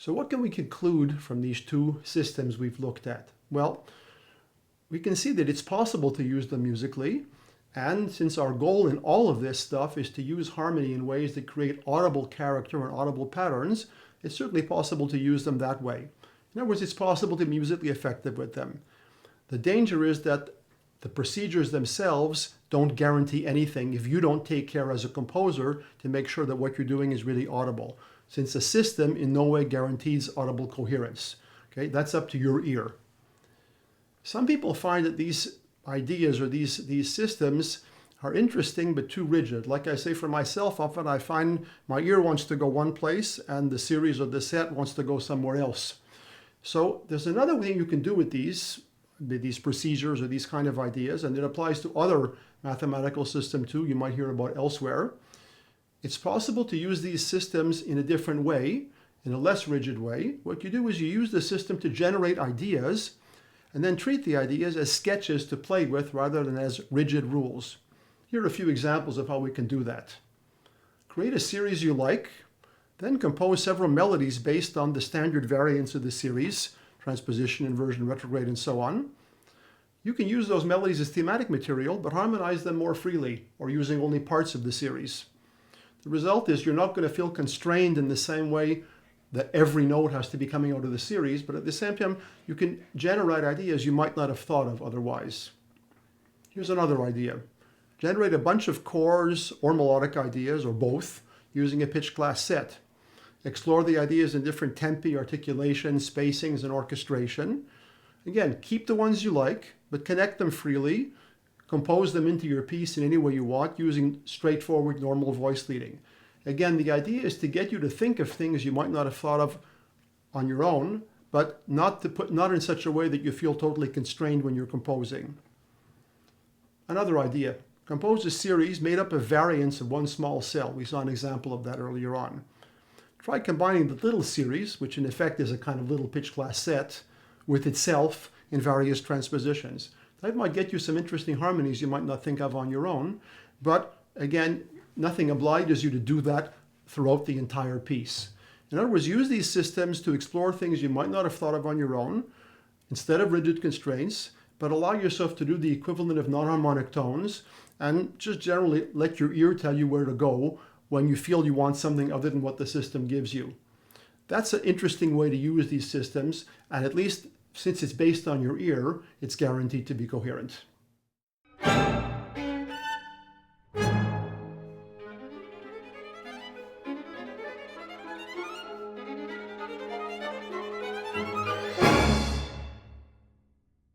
So what can we conclude from these two systems we've looked at? Well, we can see that it's possible to use them musically. And since our goal in all of this stuff is to use harmony in ways that create audible character and audible patterns, it's certainly possible to use them that way. In other words, it's possible to be musically effective with them. The danger is that the procedures themselves don't guarantee anything if you don't take care as a composer to make sure that what you're doing is really audible, since the system in no way guarantees audible coherence. Okay, that's up to your ear. Some people find that these ideas or these systems are interesting but too rigid. Like I say for myself, often I find my ear wants to go one place and the series or the set wants to go somewhere else. So there's another thing you can do with these procedures or these kind of ideas, and it applies to other mathematical systems too you might hear about elsewhere. It's possible to use these systems in a different way, in a less rigid way. What you do is you use the system to generate ideas and then treat the ideas as sketches to play with rather than as rigid rules. Here are a few examples of how we can do that. Create a series you like, then compose several melodies based on the standard variants of the series, transposition, inversion, retrograde, and so on. You can use those melodies as thematic material, but harmonize them more freely, or using only parts of the series. The result is you're not going to feel constrained in the same way that every note has to be coming out of the series, but at the same time, you can generate ideas you might not have thought of otherwise. Here's another idea. Generate a bunch of chords or melodic ideas, or both, using a pitch class set. Explore the ideas in different tempi, articulation, spacings, and orchestration. Again, keep the ones you like, but connect them freely. Compose them into your piece in any way you want, using straightforward, normal voice leading. Again, the idea is to get you to think of things you might not have thought of on your own, but not in such a way that you feel totally constrained when you're composing. Another idea, compose a series made up of variants of one small cell. We saw an example of that earlier on. Try combining the little series, which in effect is a kind of little pitch class set, with itself in various transpositions. That might get you some interesting harmonies you might not think of on your own, but again, nothing obliges you to do that throughout the entire piece. In other words, use these systems to explore things you might not have thought of on your own, instead of rigid constraints, but allow yourself to do the equivalent of non-harmonic tones, and just generally let your ear tell you where to go when you feel you want something other than what the system gives you. That's an interesting way to use these systems, and at least since it's based on your ear, it's guaranteed to be coherent.